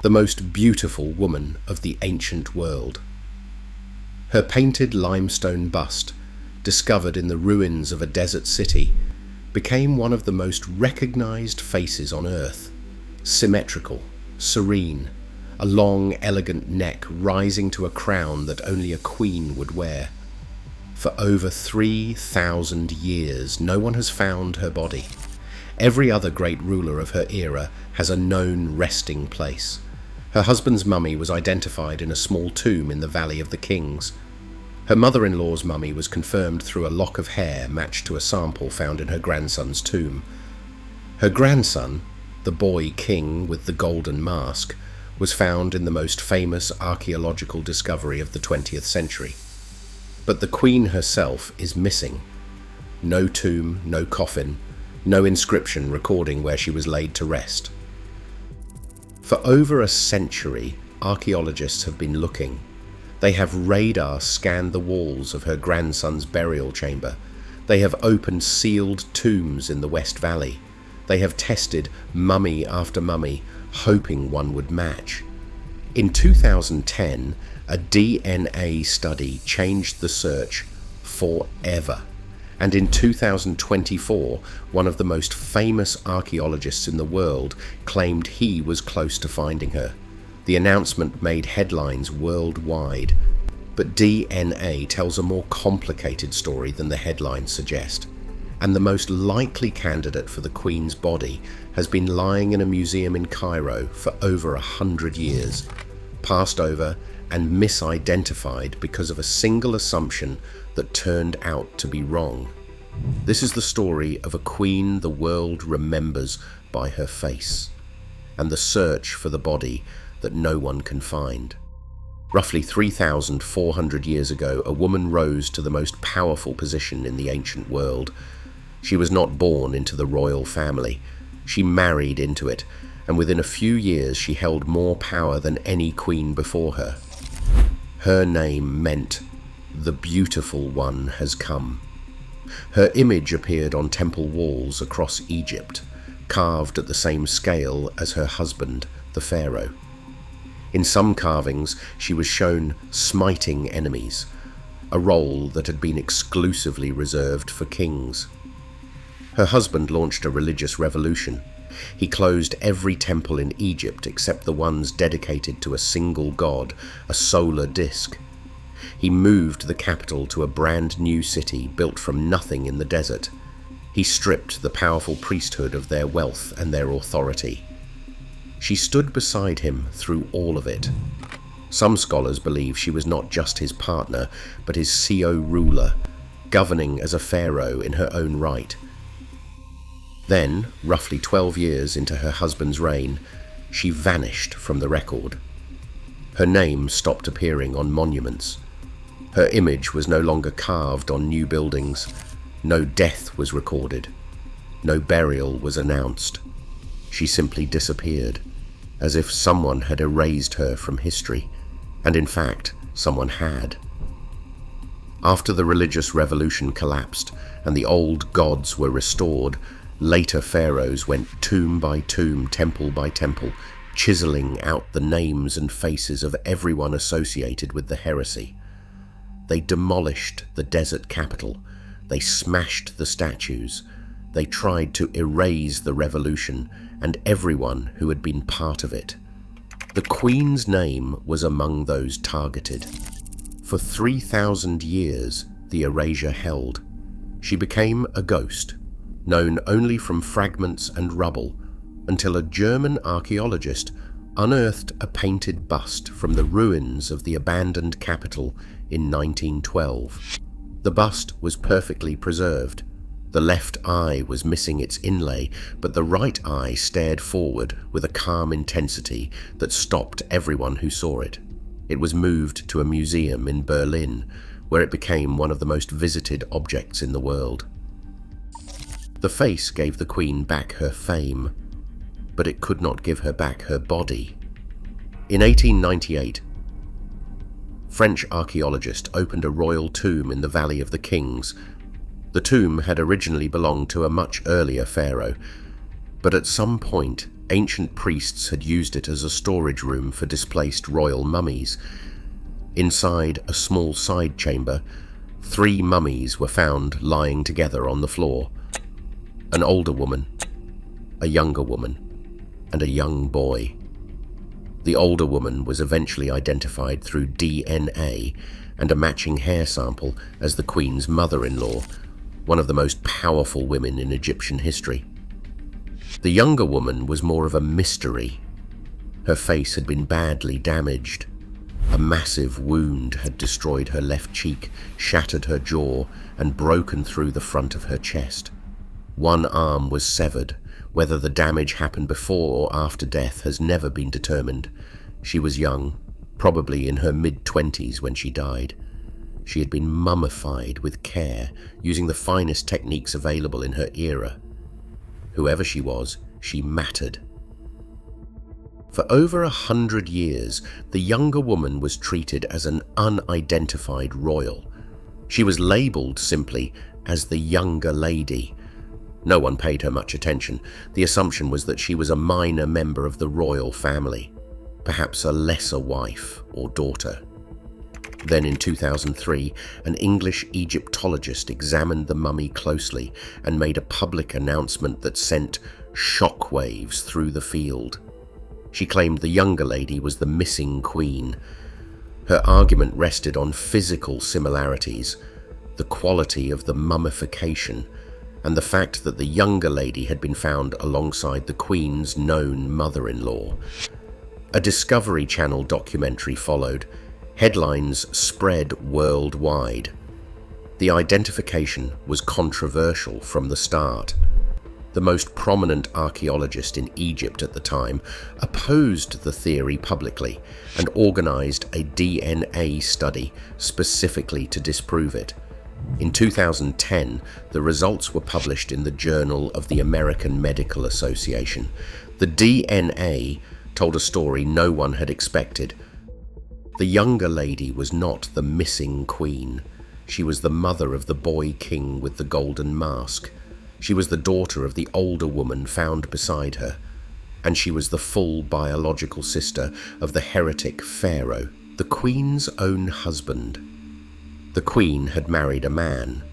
the most beautiful woman of the ancient world. Her painted limestone bust, discovered in the ruins of a desert city, became one of the most recognized faces on earth. Symmetrical, serene, a long, elegant neck rising to a crown that only a queen would wear. For over 3,000 years, no one has found her body. Every other great ruler of her era has a known resting place. Her husband's mummy was identified in a small tomb in the Valley of the Kings. Her mother-in-law's mummy was confirmed through a lock of hair matched to a sample found in her grandson's tomb. Her grandson, the boy king with the golden mask, was found in the most famous archaeological discovery of the 20th century. But the queen herself is missing. No tomb, no coffin, no inscription recording where she was laid to rest. For over a century, archaeologists have been looking. They have radar scanned the walls of her grandson's burial chamber. They have opened sealed tombs in the West Valley. They have tested mummy after mummy, hoping one would match. In 2010, a DNA study changed the search forever. And in 2024, one of the most famous archaeologists in the world claimed he was close to finding her. The announcement made headlines worldwide. But DNA tells a more complicated story than the headlines suggest. And the most likely candidate for the Queen's body has been lying in a museum in Cairo for over 100 years, passed over and misidentified because of a single assumption that turned out to be wrong. This is the story of a queen the world remembers by her face, and the search for the body that no one can find. Roughly 3,400 years ago, a woman rose to the most powerful position in the ancient world. She was not born into the royal family. She married into it, and within a few years she held more power than any queen before her. Her name meant, "The Beautiful One has come." Her image appeared on temple walls across Egypt, carved at the same scale as her husband, the pharaoh. In some carvings, she was shown smiting enemies, a role that had been exclusively reserved for kings. Her husband launched a religious revolution. He closed every temple in Egypt except the ones dedicated to a single god, a solar disk. He moved the capital to a brand new city built from nothing in the desert. He stripped the powerful priesthood of their wealth and their authority. She stood beside him through all of it. Some scholars believe she was not just his partner, but his co-ruler, governing as a pharaoh in her own right. Then, roughly 12 years into her husband's reign, she vanished from the record. Her name stopped appearing on monuments. Her image was no longer carved on new buildings. No death was recorded. No burial was announced. She simply disappeared, as if someone had erased her from history, and in fact, someone had. After the religious revolution collapsed and the old gods were restored, later pharaohs went tomb by tomb, temple by temple, chiseling out the names and faces of everyone associated with the heresy. They demolished the desert capital. They smashed the statues. They tried to erase the revolution and everyone who had been part of it. The Queen's name was among those targeted. For 3,000 years, the erasure held. She became a ghost, known only from fragments and rubble, until a German archaeologist unearthed a painted bust from the ruins of the abandoned capital in 1912. The bust was perfectly preserved. The left eye was missing its inlay, but the right eye stared forward with a calm intensity that stopped everyone who saw it. It was moved to a museum in Berlin, where it became one of the most visited objects in the world. The face gave the Queen back her fame, but it could not give her back her body. In 1898, French archaeologist opened a royal tomb in the Valley of the Kings. The tomb had originally belonged to a much earlier pharaoh, but at some point ancient priests had used it as a storage room for displaced royal mummies. Inside a small side chamber, 3 mummies were found lying together on the floor. An older woman, a younger woman, and a young boy. The older woman was eventually identified through DNA and a matching hair sample as the Queen's mother-in-law, one of the most powerful women in Egyptian history. The younger woman was more of a mystery. Her face had been badly damaged. A massive wound had destroyed her left cheek, shattered her jaw, and broken through the front of her chest. One arm was severed. Whether the damage happened before or after death has never been determined. She was young, probably in her mid-20s when she died. She had been mummified with care, using the finest techniques available in her era. Whoever she was, she mattered. For over 100 years, the younger woman was treated as an unidentified royal. She was labelled simply as the younger lady. No one paid her much attention. The assumption was that she was a minor member of the royal family, perhaps a lesser wife or daughter. Then in 2003, an English Egyptologist examined the mummy closely and made a public announcement that sent shockwaves through the field. She claimed the younger lady was the missing queen. Her argument rested on physical similarities, the quality of the mummification, and the fact that the younger lady had been found alongside the Queen's known mother-in-law. A Discovery Channel documentary followed. Headlines spread worldwide. The identification was controversial from the start. The most prominent archaeologist in Egypt at the time opposed the theory publicly and organized a DNA study specifically to disprove it. In 2010, the results were published in the Journal of the American Medical Association. The DNA told a story no one had expected. The younger lady was not the missing queen. She was the mother of the boy king with the golden mask. She was the daughter of the older woman found beside her. And she was the full biological sister of the heretic pharaoh, the queen's own husband. The queen had married a man.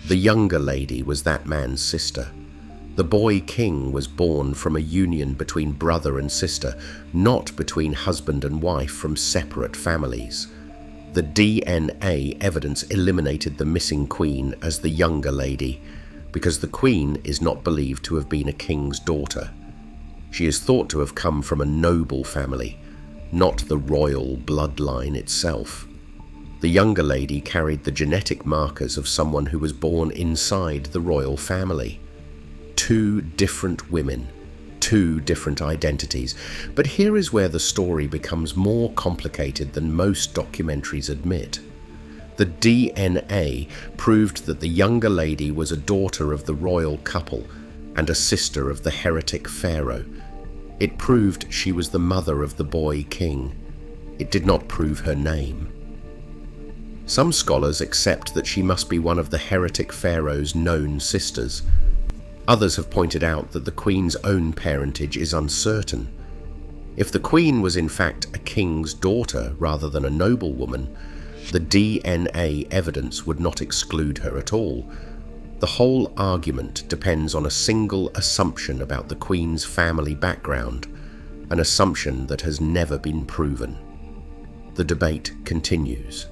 The younger lady was that man's sister. The boy king was born from a union between brother and sister, not between husband and wife from separate families. The DNA evidence eliminated the missing queen as the younger lady, because the queen is not believed to have been a king's daughter. She is thought to have come from a noble family, not the royal bloodline itself. The younger lady carried the genetic markers of someone who was born inside the royal family. 2 different women, 2 different identities. But here is where the story becomes more complicated than most documentaries admit. The DNA proved that the younger lady was a daughter of the royal couple and a sister of the heretic pharaoh. It proved she was the mother of the boy king. It did not prove her name. Some scholars accept that she must be one of the heretic pharaoh's known sisters. Others have pointed out that the queen's own parentage is uncertain. If the queen was in fact a king's daughter rather than a noblewoman, the DNA evidence would not exclude her at all. The whole argument depends on a single assumption about the queen's family background, an assumption that has never been proven. The debate continues.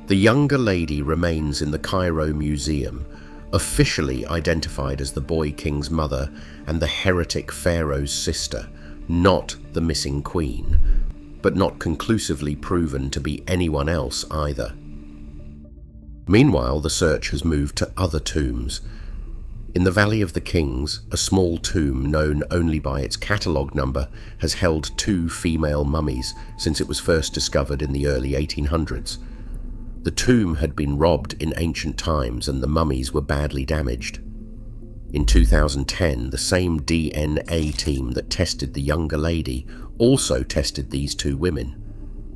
The younger lady remains in the Cairo Museum, officially identified as the boy king's mother and the heretic pharaoh's sister, not the missing queen, but not conclusively proven to be anyone else either. Meanwhile, the search has moved to other tombs. In the Valley of the Kings, a small tomb known only by its catalogue number has held 2 female mummies since it was first discovered in the early 1800s. The tomb had been robbed in ancient times and the mummies were badly damaged. In 2010, the same DNA team that tested the younger lady also tested these 2 women,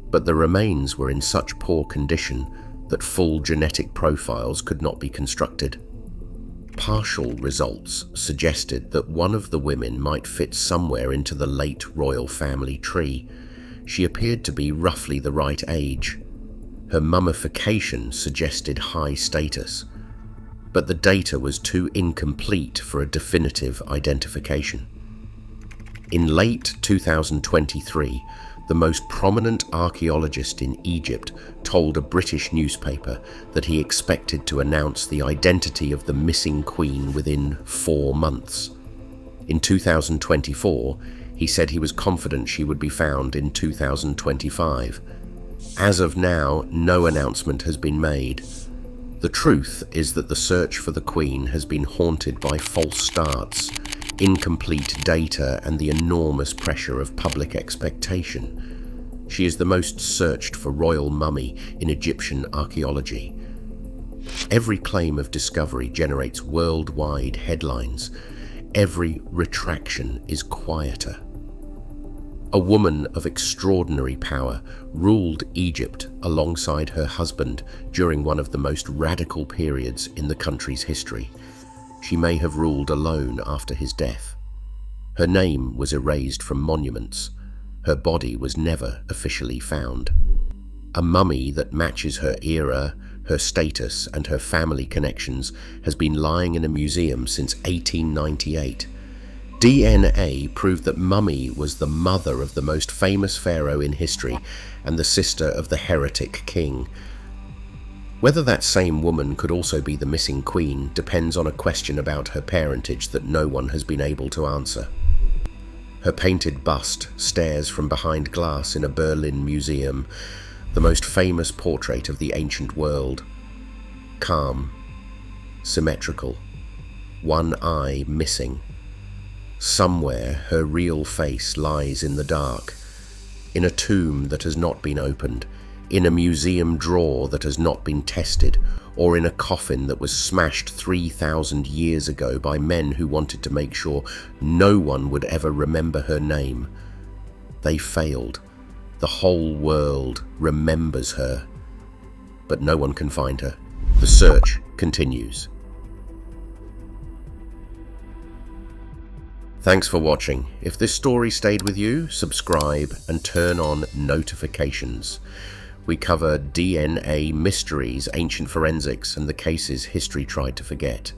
but the remains were in such poor condition that full genetic profiles could not be constructed. Partial results suggested that one of the women might fit somewhere into the late royal family tree. She appeared to be roughly the right age. Her mummification suggested high status, but the data was too incomplete for a definitive identification. In late 2023, the most prominent archaeologist in Egypt told a British newspaper that he expected to announce the identity of the missing queen within 4 months. In 2024, he said he was confident she would be found in 2025. As of now, no announcement has been made. The truth is that the search for the Queen has been haunted by false starts, incomplete data, and the enormous pressure of public expectation. She is the most searched for royal mummy in Egyptian archaeology. Every claim of discovery generates worldwide headlines. Every retraction is quieter. A woman of extraordinary power ruled Egypt alongside her husband during one of the most radical periods in the country's history. She may have ruled alone after his death. Her name was erased from monuments. Her body was never officially found. A mummy that matches her era, her status, and her family connections has been lying in a museum since 1898. DNA proved that Mummy was the mother of the most famous pharaoh in history and the sister of the heretic king. Whether that same woman could also be the missing queen depends on a question about her parentage that no one has been able to answer. Her painted bust stares from behind glass in a Berlin museum, the most famous portrait of the ancient world. Calm, symmetrical, one eye missing. Somewhere her real face lies in the dark, in a tomb that has not been opened, in a museum drawer that has not been tested, or in a coffin that was smashed 3,000 years ago by men who wanted to make sure no one would ever remember her name. They failed. The whole world remembers her, but no one can find her. The search continues. Thanks for watching. If this story stayed with you, subscribe and turn on notifications. We cover DNA mysteries, ancient forensics, and the cases history tried to forget.